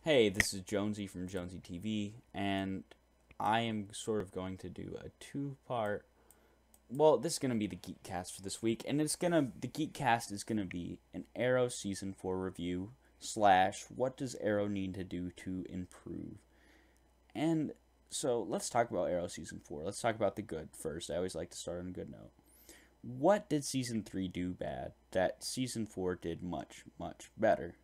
Hey, this is Jonesy from Jonesy TV, and I am sort of going to do a two-part. Well, this is going to be the Geekcast for this week, and the Geekcast is gonna be an Arrow season 4 review slash what does Arrow need to do to improve. And so let's talk about Arrow season 4. Let's talk about the good first. I always like to start on a good note. What did season 3 do bad that season 4 did much, much better?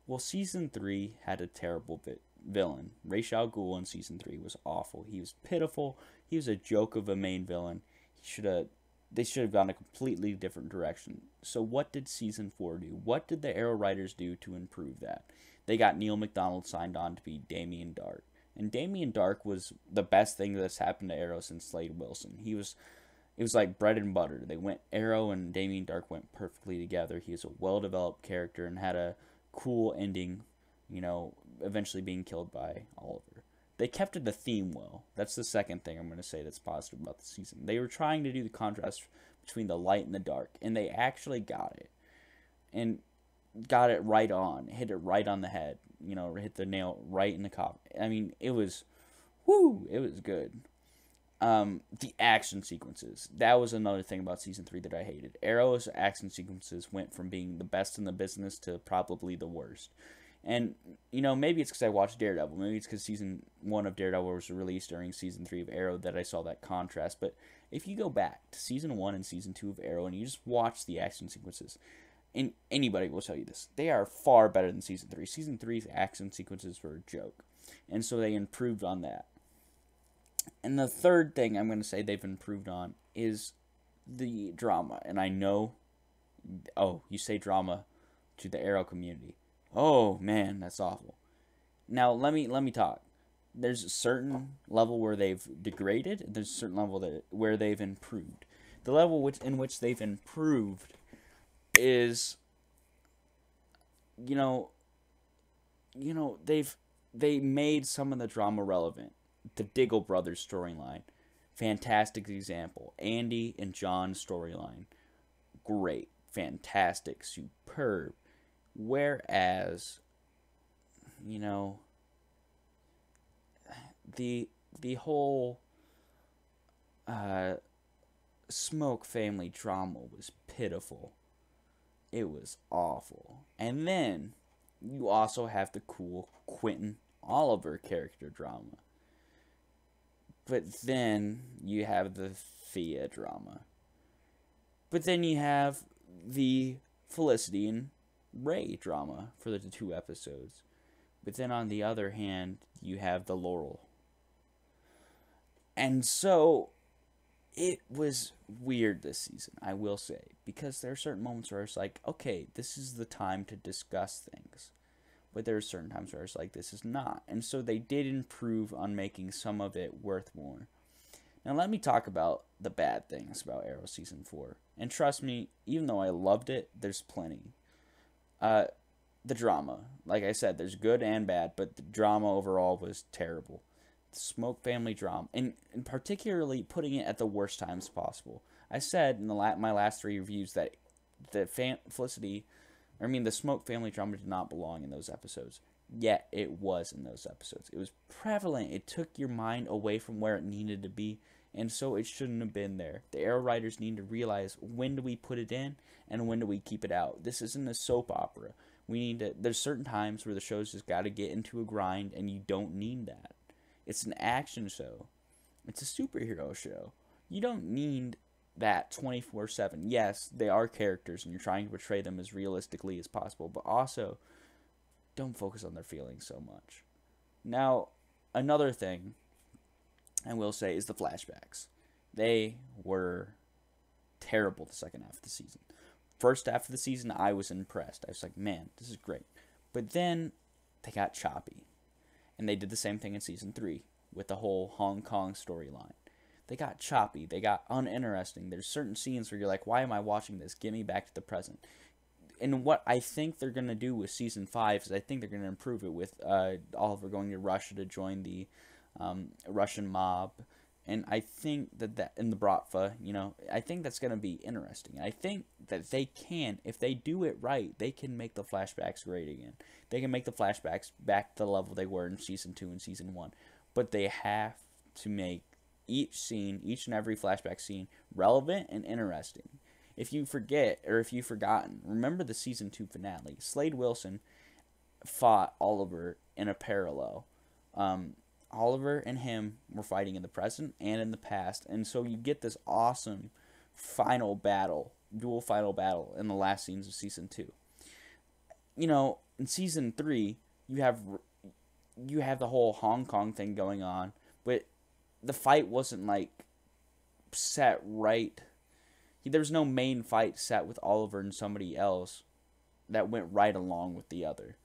Well, season 3 had a terrible villain. Ra's al Ghul in season 3 was awful. He was pitiful. He was a joke of a main villain. They should have gone a completely different direction. So what did season 4 do? What did the Arrow writers do to improve that? They got Neil McDonald signed on to be Damien Dark. And Damien Dark was the best thing that's happened to Arrow since Slade Wilson. It was like bread and butter. Arrow and Damien Dark went perfectly together. He was a well-developed character and had a cool ending, eventually being killed by Oliver. They kept the theme well. That's the second thing I'm going to say that's positive about the season. They were trying to do the contrast between the light and the dark, and they actually got it. And got it right on. Hit it right on the head. Hit the nail right in the coffin. I mean, it was good. The action sequences. That was another thing about season 3 that I hated. Arrow's action sequences went from being the best in the business to probably the worst. And, maybe it's because I watched Daredevil. Maybe it's because season 1 of Daredevil was released during season 3 of Arrow that I saw that contrast. But if you go back to season 1 and season 2 of Arrow and you just watch the action sequences, and anybody will tell you this, they are far better than season 3. Season 3's action sequences were a joke. And so they improved on that. And the third thing I'm going to say they've improved on is the drama. And I know, you say drama to the Arrow community. Oh man, that's awful. Now let me talk. There's a certain level where they've degraded. There's a certain level where they've improved. The level in which they've improved is, they made some of the drama relevant. The Diggle brothers storyline, fantastic example. Andy and John's storyline, great, fantastic, superb. Whereas, the whole Smoke family drama was pitiful. It was awful. And then you also have the cool Quentin Oliver character drama. But then you have the Thea drama. But then you have the Felicity and Ray drama for the 2 episodes. But then on the other hand, you have the Laurel. And so it was weird this season, I will say, because there are certain moments where it's like, okay, this is the time to discuss things. But there are certain times where it's like, this is not. And so they did improve on making some of it worth more. Now let me talk about the bad things about Arrow Season 4. And trust me, even though I loved it, there's plenty. The drama. Like I said, there's good and bad, but the drama overall was terrible. The Smoke family drama. And particularly putting it at the worst times possible. I said in my last 3 reviews that the Smoke family drama did not belong in those episodes. Yet it was in those episodes. It was prevalent. It took your mind away from where it needed to be, and so it shouldn't have been there. The Arrow writers need to realize, when do we put it in and when do we keep it out? This isn't a soap opera. There's certain times where the show's just got to get into a grind, and you don't need that. It's an action show. It's a superhero show. You don't need that 24/7. Yes, they are characters and you're trying to portray them as realistically as possible, but also don't focus on their feelings so much. Now, another thing I will say is the flashbacks. They were terrible the second half of the season. First half of the season, I was impressed. I was like, man, this is great. But then they got choppy. And they did the same thing in season 3 with the whole Hong Kong storyline. They got choppy. They got uninteresting. There's certain scenes where you're like, why am I watching this? Get me back to the present. And what I think they're going to do with season 5 is I think they're going to improve it with Oliver going to Russia to join the Russian mob And I think that in the Bratva, I think that's going to be interesting. I think that they can, if they do it right, they can make the flashbacks great again. They can make the flashbacks back to the level they were in Season 2 and Season 1. But they have to make each scene, each and every flashback scene, relevant and interesting. If you forget, or if you've forgotten, remember the Season 2 finale. Slade Wilson fought Oliver in a parallel. Oliver and him were fighting in the present and in the past, and so you get this awesome dual final battle in the last scenes of Season 2. In Season 3, you have the whole Hong Kong thing going on, but the fight wasn't, set right. There was no main fight set with Oliver and somebody else that went right along with the other.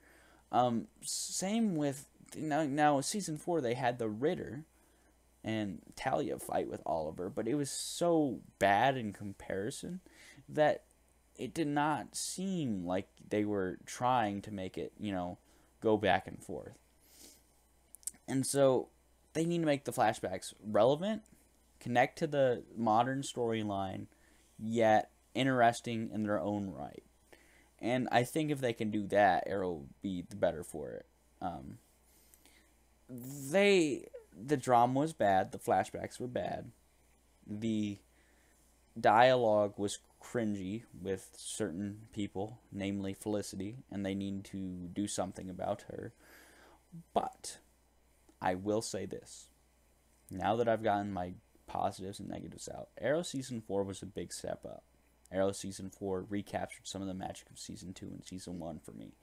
Same with now Season 4, they had the Ritter and Talia fight with Oliver, but it was so bad in comparison that it did not seem like they were trying to make it, go back and forth. And so they need to make the flashbacks relevant, connect to the modern storyline, yet interesting in their own right. And I think if they can do that, Arrow will be the better for it. The drama was bad, the flashbacks were bad, the dialogue was cringy with certain people, namely Felicity, and they need to do something about her. But I will say this, now that I've gotten my positives and negatives out, Arrow Season 4 was a big step up. Arrow Season 4 recaptured some of the magic of Season 2 and Season 1 for me.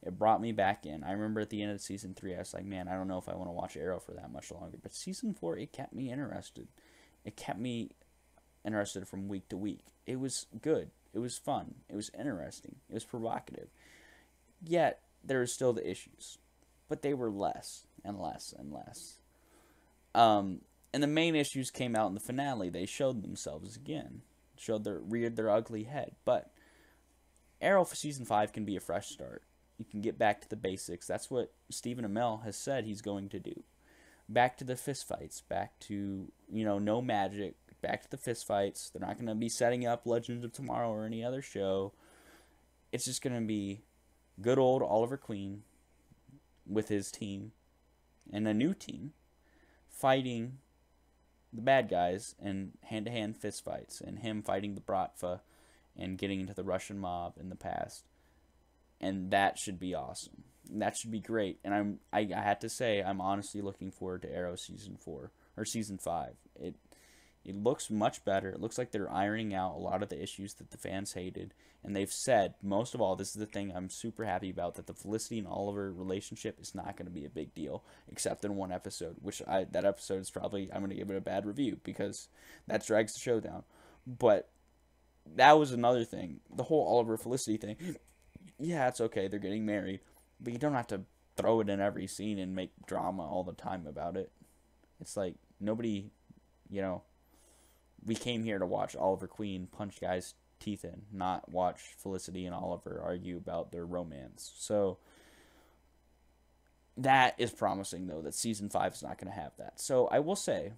It brought me back in. I remember at the end of Season 3, I was like, man, I don't know if I want to watch Arrow for that much longer. But Season 4, it kept me interested. It kept me interested from week to week. It was good. It was fun. It was interesting. It was provocative. Yet, there were still the issues. But they were less and less and less. And the main issues came out in the finale. They showed themselves again. Reared their ugly head. But Arrow for Season 5 can be a fresh start. You can get back to the basics. That's what Stephen Amell has said he's going to do. Back to the fistfights. Back to, no magic. Back to the fistfights. They're not going to be setting up Legends of Tomorrow or any other show. It's just going to be good old Oliver Queen with his team and a new team fighting the bad guys in hand-to-hand fistfights, and him fighting the Bratva and getting into the Russian mob in the past. And that should be awesome. That should be great. And I had to say, I'm honestly looking forward to Arrow Season 4 or Season 5. It looks much better. It looks like they're ironing out a lot of the issues that the fans hated. And they've said, most of all, this is the thing I'm super happy about, that the Felicity and Oliver relationship is not going to be a big deal, except in one episode, that episode is probably, I'm going to give it a bad review, because that drags the show down. But that was another thing. The whole Oliver Felicity thing, yeah, it's okay, they're getting married, but you don't have to throw it in every scene and make drama all the time about it. It's like, nobody, we came here to watch Oliver Queen punch guys' teeth in, not watch Felicity and Oliver argue about their romance. So that is promising, though, that Season 5 is not going to have that. So I will say,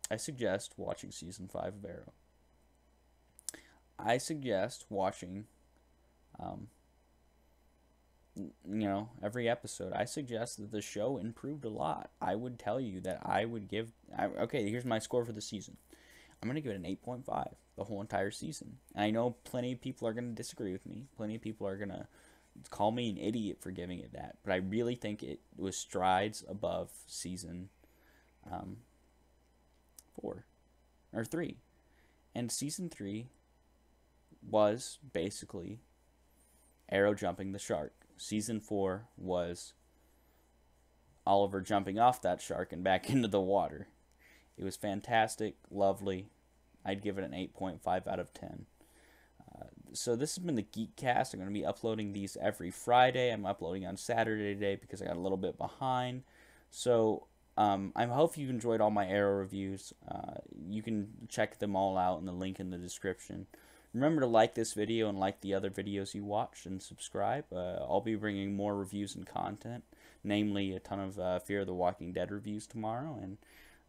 I suggest watching Season 5 of Arrow. I suggest watching, every episode. I suggest that the show improved a lot. I would tell you that I would give... okay, here's my score for the season. I'm going to give it an 8.5, the whole entire season. And I know plenty of people are going to disagree with me. Plenty of people are going to call me an idiot for giving it that. But I really think it was strides above Season 4 or 3. And Season 3 was basically Arrow jumping the shark. Season 4 was Oliver jumping off that shark and back into the water. It was fantastic, lovely. I'd give it an 8.5 out of 10. So this has been the Geekcast. I'm going to be uploading these every Friday. I'm uploading on Saturday today because I got a little bit behind. So I hope you've enjoyed all my Arrow reviews. You can check them all out in the link in the description. Remember to like this video and like the other videos you watch, and subscribe. I'll be bringing more reviews and content, namely a ton of Fear of the Walking Dead reviews tomorrow, and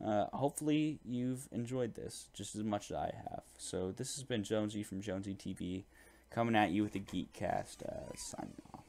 hopefully you've enjoyed this just as much as I have. So this has been Jonesy from Jonesy TV, coming at you with the Geekcast, signing off.